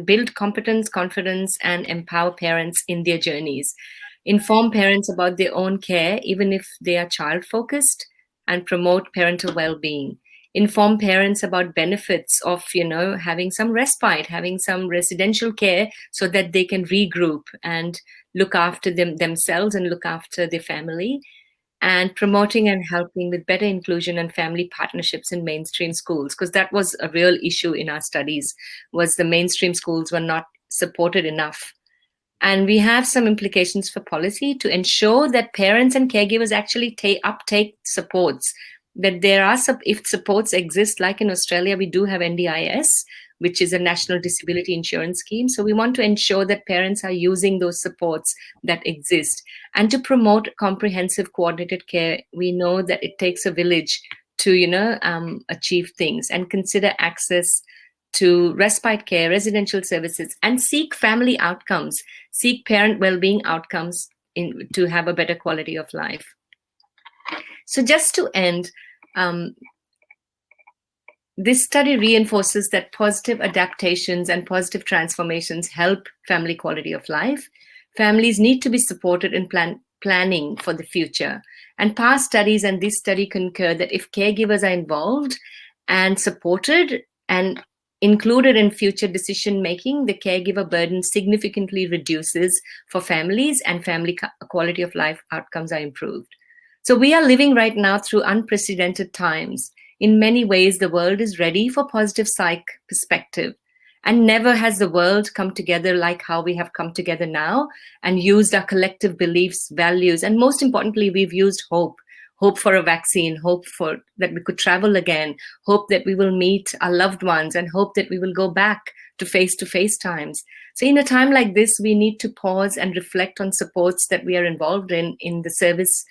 build competence, confidence, and empower parents in their journeys. Inform parents about their own care, even if they are child-focused, and promote parental well-being. Inform parents about benefits of, having some respite, having some residential care so that they can regroup and look after themselves and look after their family, and promoting and helping with better inclusion and family partnerships in mainstream schools, because that was a real issue in our studies, was the mainstream schools were not supported enough. And we have some implications for policy to ensure that parents and caregivers actually uptake supports, that there are if supports exist, like in Australia, we do have NDIS, which is a national disability insurance scheme. So we want to ensure that parents are using those supports that exist. And to promote comprehensive coordinated care, we know that it takes a village to, achieve things, and consider access to respite care, residential services, and seek family outcomes, seek parent well-being outcomes to have a better quality of life. So just to end, this study reinforces that positive adaptations and positive transformations help family quality of life. Families need to be supported in planning for the future. And past studies and this study concur that if caregivers are involved and supported and included in future decision-making, the caregiver burden significantly reduces for families, and family quality of life outcomes are improved. So we are living right now through unprecedented times. In many ways, the world is ready for positive psych perspective. And never has the world come together like how we have come together now, and used our collective beliefs, values, and most importantly, we've used hope. Hope for a vaccine, hope for that we could travel again, hope that we will meet our loved ones, and hope that we will go back to face-to-face times. So in a time like this, we need to pause and reflect on supports that we are involved in the service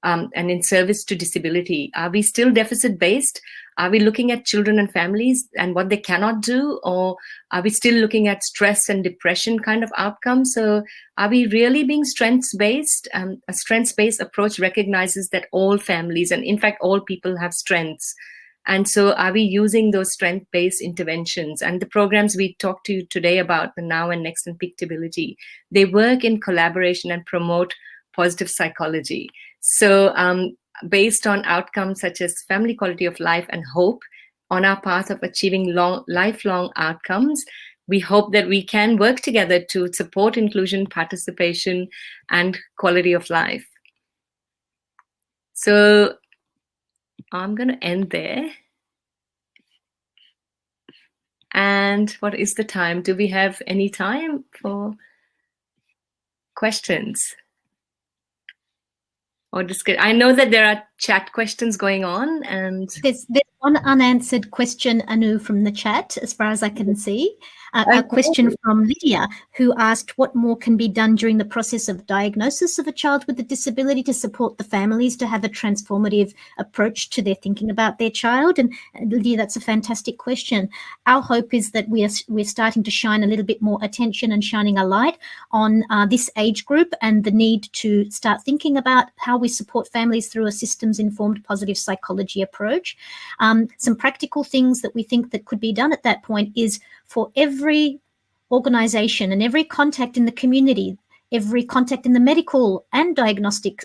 and in service to disability. Are we still deficit-based? Are we looking at children and families and what they cannot do? Or are we still looking at stress and depression kind of outcomes? So are we really being strengths-based? A strengths-based approach recognizes that all families, and in fact, all people have strengths. And so are we using those strength-based interventions? And the programs we talked to you today about, the Now and Next and Pictability, they work in collaboration and promote positive psychology. So based on outcomes such as family quality of life and hope on our path of achieving lifelong outcomes, we hope that we can work together to support inclusion, participation, and quality of life. So I'm going to end there. And what is the time? Do we have any time for? questions or discuss? I know that there are chat questions going on, and there's one unanswered question, Anu, from the chat, as far as I can see. A question from Lydia, who asked what more can be done during the process of diagnosis of a child with a disability to support the families to have a transformative approach to their thinking about their child. And Lydia, that's a fantastic question. Our hope is that we're starting to shine a little bit more attention and shining a light on this age group and the need to start thinking about how we support families through a systems-informed positive psychology approach. Some practical things that we think that could be done at that point is for every organisation and every contact in the community, every contact in the medical and diagnostic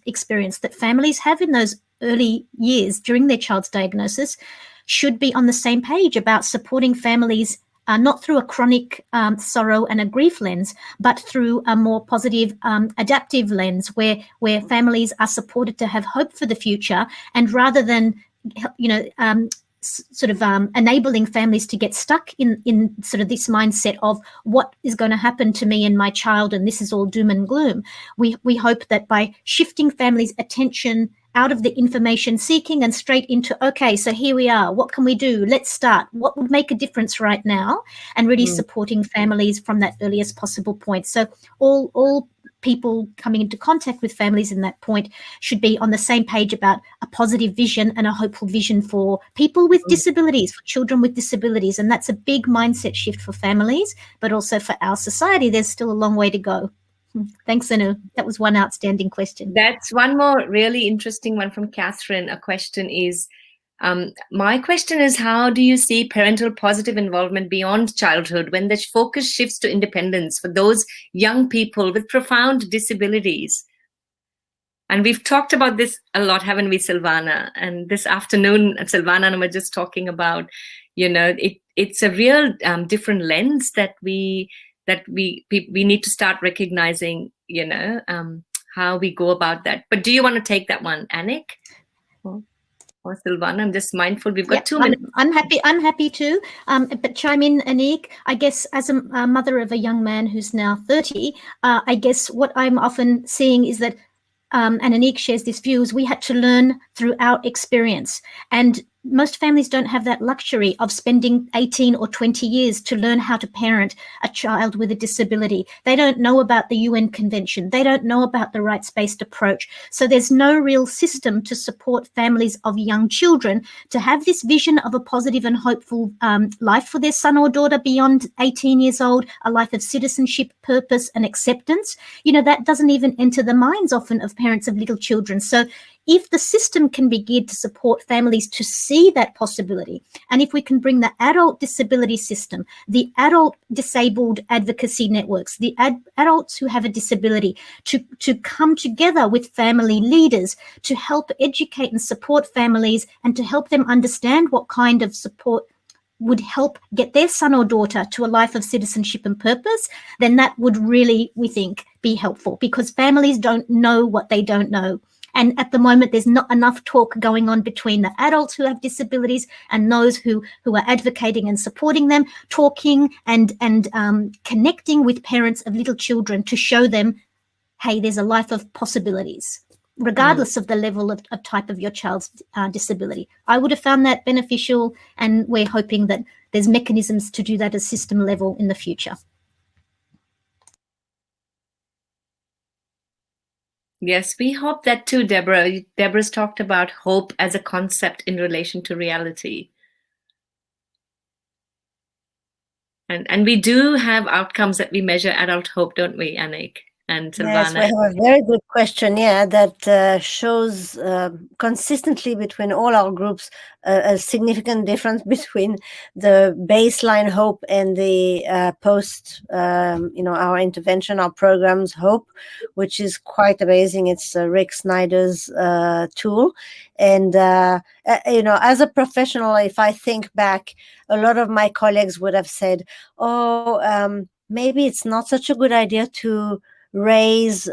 experience that families have in those early years during their child's diagnosis should be on the same page about supporting families not through a chronic sorrow and a grief lens, but through a more positive, adaptive lens where families are supported to have hope for the future, and rather than, enabling families to get stuck in sort of this mindset of what is going to happen to me and my child, and this is all doom and gloom. We hope that by shifting families' attention out of the information seeking and straight into, okay, so here we are, what can we do? Let's start. What would make a difference right now? And really supporting families from that earliest possible point. So all people coming into contact with families in that point should be on the same page about a positive vision and a hopeful vision for people with disabilities, for children with disabilities. And that's a big mindset shift for families, but also for our society. There's still a long way to go. Thanks, Anu. That was one outstanding question. That's one more really interesting one from Catherine. A question is, my question is, how do you see parental positive involvement beyond childhood when the focus shifts to independence for those young people with profound disabilities? And we've talked about this a lot, haven't we, Silvana? And this afternoon, Silvana and I were just talking about, it's a real different lens that we need to start recognizing, how we go about that. But do you want to take that one, Anik? Or Silvana? I'm just mindful. We've got 2 minutes. I'm happy to. But chime in, Anik. I guess as a mother of a young man who's now 30, I guess what I'm often seeing is that, and Anik shares this view, is we had to learn through our experience. And most families don't have that luxury of spending 18 or 20 years to learn how to parent a child with a disability. They don't know about the UN Convention. They don't know about the rights-based approach. So there's no real system to support families of young children to have this vision of a positive and hopeful life for their son or daughter beyond 18 years old, a life of citizenship, purpose and acceptance. That doesn't even enter the minds often of parents of little children. So if the system can be geared to support families to see that possibility, and if we can bring the adult disability system, the adult disabled advocacy networks, the adults who have a disability to come together with family leaders to help educate and support families and to help them understand what kind of support would help get their son or daughter to a life of citizenship and purpose, then that would really, we think, be helpful, because families don't know what they don't know. And at the moment, there's not enough talk going on between the adults who have disabilities and those who are advocating and supporting them, talking and connecting with parents of little children to show them, hey, there's a life of possibilities, regardless of the level of type of your child's disability. I would have found that beneficial, and we're hoping that there's mechanisms to do that at system level in the future. Yes, we hope that too, Deborah. Deborah's talked about hope as a concept in relation to reality. And we do have outcomes that we measure adult hope, don't we, Anik and Silvana? Yes, we have a very good questionnaire that shows consistently between all our groups a significant difference between the baseline hope and the post, our intervention, our programs hope, which is quite amazing. It's Rick Snyder's tool. And, as a professional, if I think back, a lot of my colleagues would have said, maybe it's not such a good idea to raise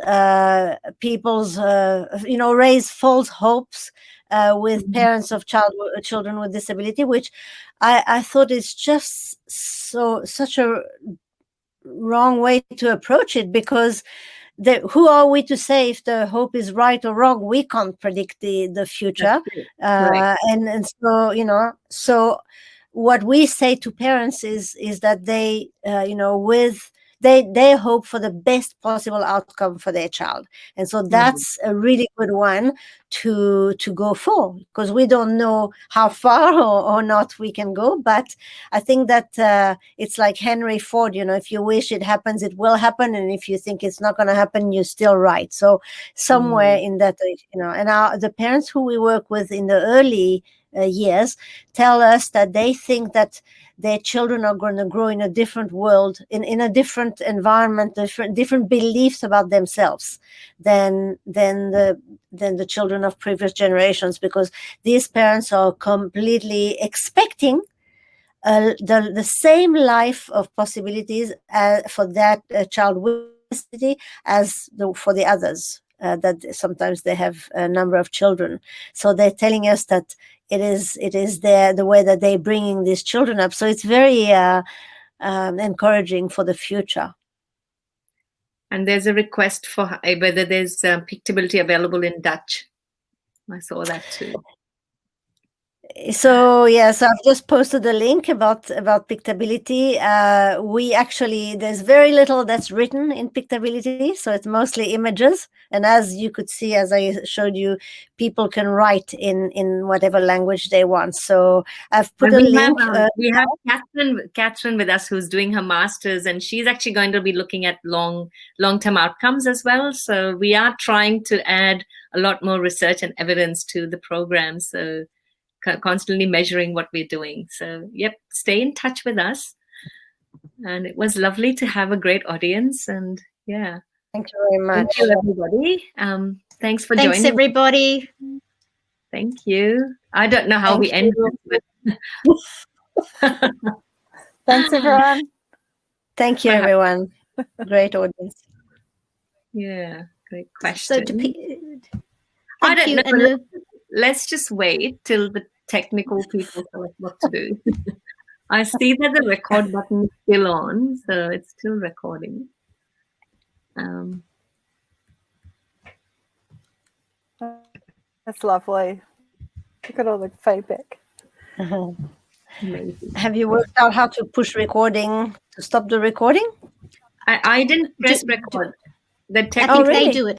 raise false hopes with parents of children with disability, which I thought is just such a wrong way to approach it, because who are we to say if the hope is right or wrong? We can't predict the future. And so, you know, so what we say to parents is that they, you know, they hope for the best possible outcome for their child. And so that's a really good one to go for, because we don't know how far or not we can go. But I think that it's like Henry Ford, you know, if you wish it happens, it will happen. And if you think it's not going to happen, you're still right. So somewhere in that, you know, and the parents who we work with in the early years tell us that they think that their children are going to grow in a different world, in a different environment, different beliefs about themselves than the children of previous generations, because these parents are completely expecting the same life of possibilities for that child with disability as for the others. That sometimes they have a number of children, so they're telling us that it is the way that they're bringing these children up. So it's very encouraging for the future. And there's a request for whether there's Pictability available in Dutch. I saw that too. So yes, I've just posted a link about Pictability. We actually, there's very little that's written in Pictability, so it's mostly images. And as you could see, as I showed you, people can write in whatever language they want. So I've put a link. We have Catherine with us, who's doing her master's, and she's actually going to be looking at long-term outcomes as well. So we are trying to add a lot more research and evidence to the program. So constantly measuring what we're doing. So yep, stay in touch with us. And it was lovely to have a great audience. And yeah, thank you very much. Thank you, everybody. Thanks for joining. Thanks, everybody. Thank you. I don't know how we end this, but Thanks, everyone. Thank you, everyone. Great audience. Yeah, great question. So I don't know. Let's just wait till the technical people tell us what to do. I see that the record button is still on, so it's still recording. That's lovely. Look at all the feedback. Amazing. Have you worked out how to push recording to stop the recording? I didn't press record. The I think they do it.